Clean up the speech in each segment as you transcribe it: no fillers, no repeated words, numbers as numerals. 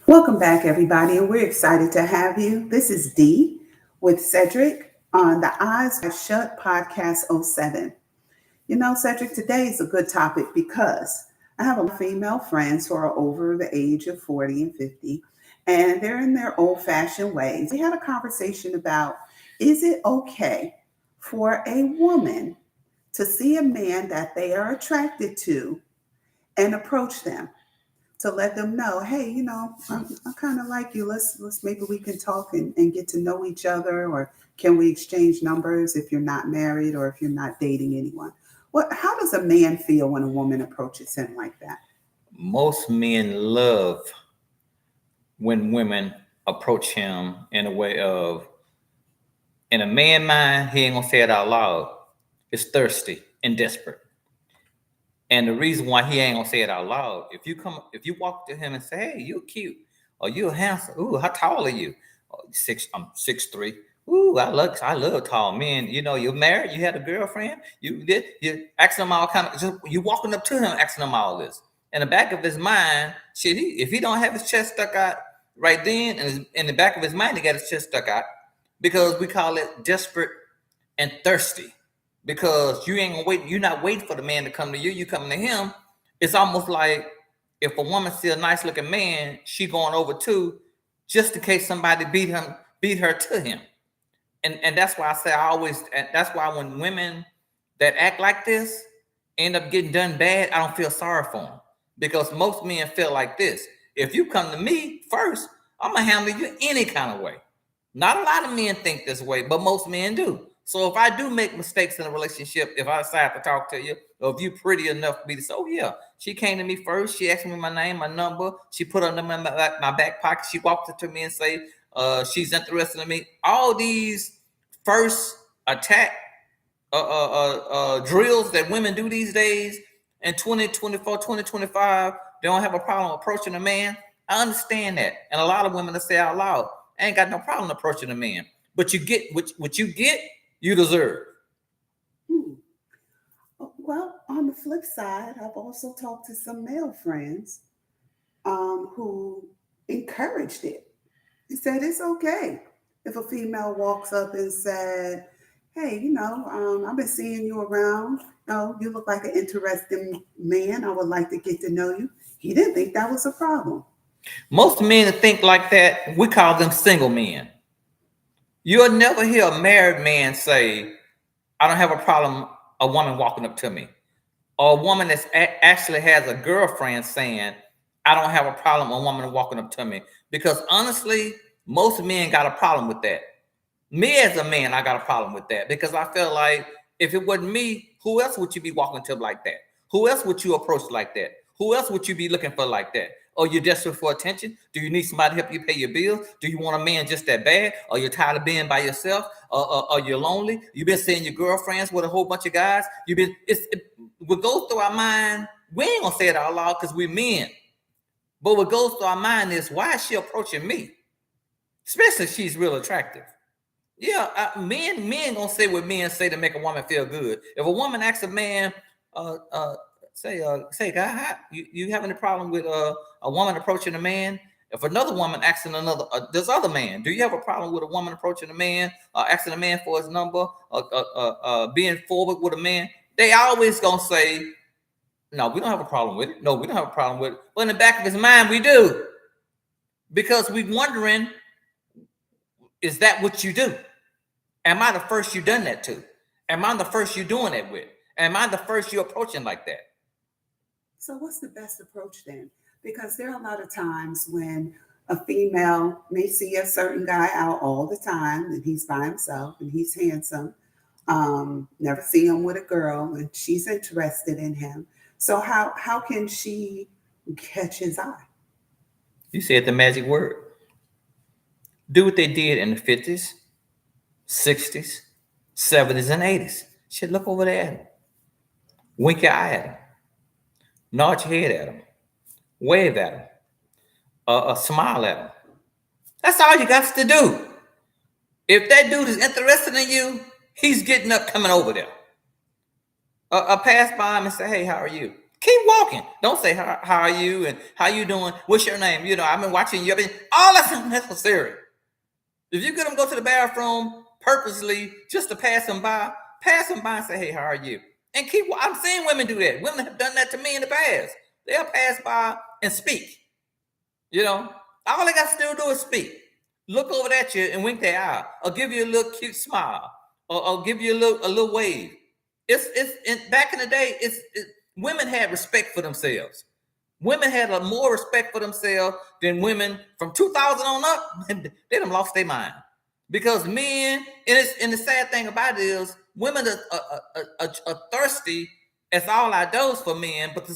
Welcome back, everybody, and we're excited to have you. This is Dee with Cedric on the Eyes Wide Shut Podcast '07. Cedric, today is a good topic because I have a lot of female friends who are over the age of 40 and 50, and they're in their old fashioned ways. We had a conversation about, is it okay for a woman to see a man that they are attracted to and approach them to let them know, hey, I kind of like you. Let's maybe we can talk and get to know each other, or can we exchange numbers if you're not married or if you're not dating anyone? How does a man feel when a woman approaches him like that? Most men love when women approach him in a way of, in a man mind, he ain't gonna say it out loud. It's thirsty and desperate. And the reason why he ain't gonna say it out loud, if you walk to him and say, "Hey, you're cute," or "You're handsome," "Ooh, how tall are you?" "Oh, I'm 6'3". "Ooh, I love tall men." You're married, you had a girlfriend, you asking him all kind of, just you walking up to him asking him all this. In the back of his mind, shit, if he don't have his chest stuck out right then, and in the back of his mind, he got his chest stuck out, because we call it desperate and thirsty, because you ain't gonna wait. You're not waiting for the man to come to you. You coming to him. It's almost like if a woman see a nice looking man, she going over too, just in case somebody beat her to him. And that's why I say I always. That's why when women that act like this end up getting done bad, I don't feel sorry for them, because most men feel like this: if you come to me first, I'm gonna handle you any kind of way. Not a lot of men think this way, but most men do. So if I do make mistakes in a relationship, if I decide to talk to you, or if you're pretty enough to be to say, "Oh yeah, she came to me first. She asked me my name, my number. She put her number in my back pocket. She walked up to me and say she's interested in me." All these first attack drills that women do these days in 2024, 2025, they don't have a problem approaching a man. I understand that. And a lot of women that say out loud, "I ain't got no problem approaching a man." But you get what you get, you deserve. Hmm. Well, on the flip side, I've also talked to some male friends who encouraged it. He said it's okay if a female walks up and said, "Hey, I've been seeing you around. You look like an interesting man. I would like to get to know you." He didn't think that was a problem. Most men that think like that, we call them single men. You'll never hear a married man say, "I don't have a problem a woman walking up to me," or a woman that actually has a girlfriend saying, "I don't have a problem a woman walking up to me." Because honestly, most men got a problem with that. Me as a man, I got a problem with that, because I feel like if it wasn't me, who else would you be walking to like that? Who else would you approach like that? Who else would you be looking for like that? Are you desperate for attention? Do you need somebody to help you pay your bills? Do you want a man just that bad? Are you tired of being by yourself? Are you lonely? You've been seeing your girlfriends with a whole bunch of guys. What goes through our mind, we ain't gonna say it out loud because we're men. But what goes through our mind is, why is she approaching me? Especially if she's real attractive. Yeah, men gonna say what men say to make a woman feel good. If a woman asks a man, uh, uh, say, "God, you have any problem with a woman approaching a man?" If another woman asking this other man, "Do you have a problem with a woman approaching a man, asking a man for his number, being forward with a man?" They always gonna say, "No, we don't have a problem with it. No, we don't have a problem with it." But in the back of his mind, we do, because we wondering, is that what you do? Am I the first you done that to? Am I the first you doing that with? Am I the first you approaching like that? So, what's the best approach then? Because there are a lot of times when a female may see a certain guy out all the time and he's by himself and he's handsome, never see him with a girl, and she's interested in him. So, how can she catch his eye? You said the magic word. Do what they did in the 50s, 60s, 70s, and 80s. Shit, look over there at him. Wink your eye at him. Nod your head at him. Wave at him. Smile at him. That's all you got to do. If that dude is interested in you, he's getting up, coming over there. Pass by him and say, "Hey, how are you?" Keep walking. Don't say how are you and how you doing. What's your name? I've been watching you. All that's unnecessary. If you get them go to the bathroom purposely just to pass them by and say, hey, how are you? And keep. I'm seeing women do that. Women have done that to me in the past. They'll pass by and speak. All they got to still do is speak. Look over at you and wink their eye, or give you a little cute smile, or give you a little wave. Back in the day, women had respect for themselves. Women had more respect for themselves than women from 2000 on up. They done lost their mind, because men. And the sad thing about it is, women are thirsty as all our dose for men, but the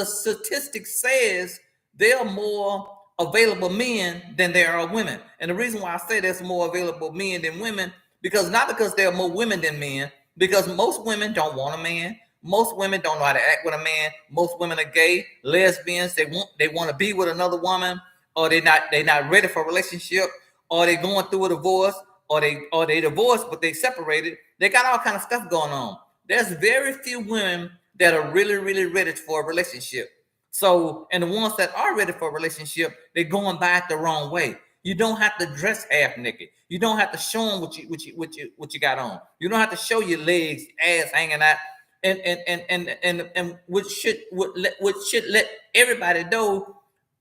statistics says there are more available men than there are women. And the reason why I say there's more available men than women, because there are more women than men, because most women don't want a man. Most women don't know how to act with a man. Most women are gay, lesbians. They want to be with another woman, or they're not ready for a relationship, or they're going through a divorce, or they divorced but they separated. They got all kind of stuff going on. There's very few women that are really, really ready for a relationship. So, and the ones that are ready for a relationship, they're going back the wrong way. You don't have to dress half naked. You don't have to show them what you got on. You don't have to show your legs, ass hanging out, and which should let everybody know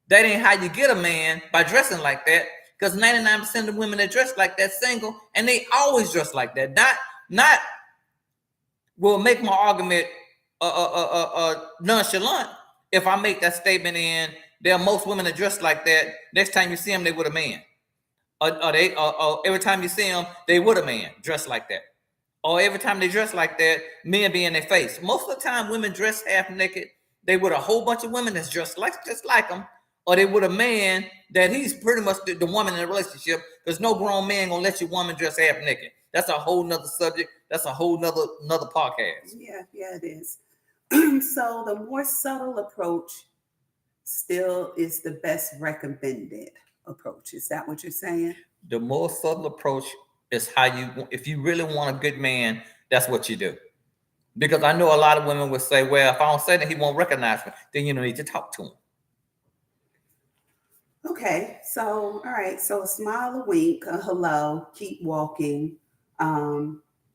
that ain't how you get a man, by dressing like that. Because 99% of women that dress like that single, and they always dress like that. Not will make my argument nonchalant if I make that statement in. There are most women that dress like that. Next time you see them, they with a man. Or every time you see them, they with a man dressed like that. Or every time they dress like that, men be in their face. Most of the time, women dress half naked. They with a whole bunch of women that's just like them. Or they with a man that he's pretty much the woman in the relationship, because no grown man gonna let your woman dress half naked. That's a whole nother subject. That's a whole nother podcast. Yeah, it is. So the more subtle approach still is the best recommended approach. Is that what you're saying? The more subtle approach is if you really want a good man, that's what you do. Because I know a lot of women would say, well, if I don't say that, he won't recognize me. Then you need to talk to him. Okay, so all right, so a smile, a wink, a hello, keep walking,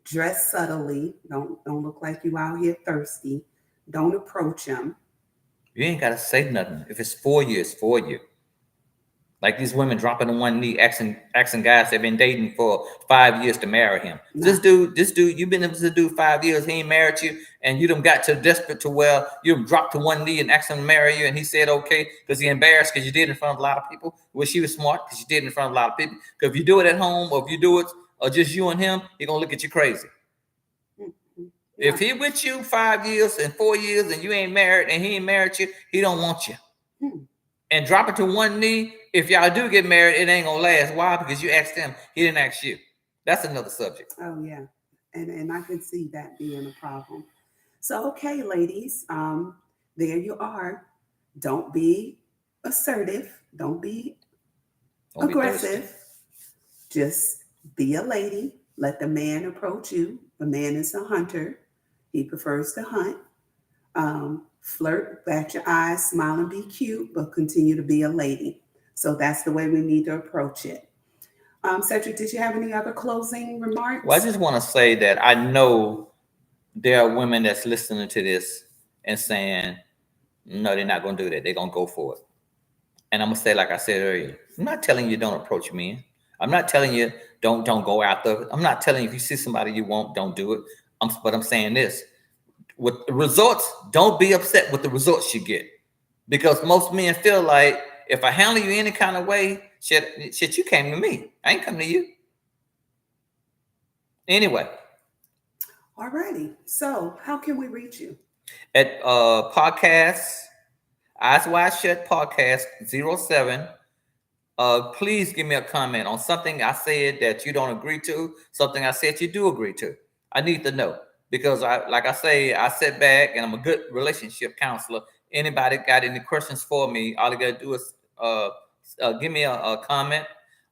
dress subtly. Don't look like you out here thirsty. Don't approach him. You ain't gotta say nothing. If it's for you, it's for you. Like these women dropping on one knee, asking guys they've been dating for 5 years to marry him. No. This dude, you've been able to do 5 years, he ain't married you, and you done got to desperate to where you dropped to one knee and asked him to marry you, and he said okay, because he embarrassed because you did it in front of a lot of people. Well, she was smart because she did it in front of a lot of people. Because if you do it at home, or if you do it or just you and him, he gonna look at you crazy. Yeah. If he with you 5 years and 4 years and you ain't married and he ain't married you, he don't want you. And drop it to one knee. If y'all do get married, it ain't gonna last. Why? Because you asked him, he didn't ask you. That's another subject. Oh yeah, and I can see that being a problem. So okay, ladies, there you are. Don't be assertive. Don't be aggressive. Just be a lady. Let the man approach you. The man is a hunter. He prefers to hunt. Flirt, bat your eyes, smile, and be cute, but continue to be a lady. So that's the way we need to approach it. Cedric, did you have any other closing remarks? Well, I just want to say that I know there are women that's listening to this and saying, no, they're not going to do that. They're going to go for it. And I'm going to say, like I said earlier, I'm not telling you don't approach men. I'm not telling you don't go out there. I'm not telling you if you see somebody you want, don't do it. But I'm saying this. With the results, don't be upset with the results you get. Because most men feel like, if I handle you any kind of way, shit, you came to me. I ain't come to you. Anyway. All righty. So how can we reach you? At podcast, Eyes Wide Shut Podcast 07. Please give me a comment on something I said that you don't agree to, something I said you do agree to. I need to know. Because I sit back and I'm a good relationship counselor. Anybody got any questions for me, all you got to do is give me a comment.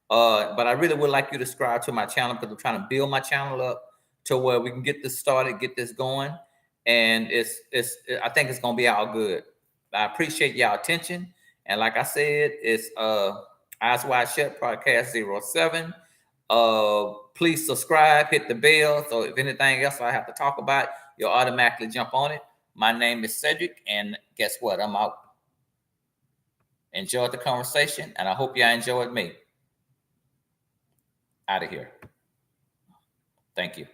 But I really would like you to subscribe to my channel, because I'm trying to build my channel up to where we can get this started, get this going. and I think it's gonna be all good. I appreciate y'all attention, and like I said, it's Eyes Wide Shut Podcast 07. Please subscribe, hit the bell, so if anything else I have to talk about, you'll automatically jump on it. My name is Cedric, and guess what? I'm out. Enjoyed the conversation, and I hope y'all enjoyed me. Out of here. Thank you.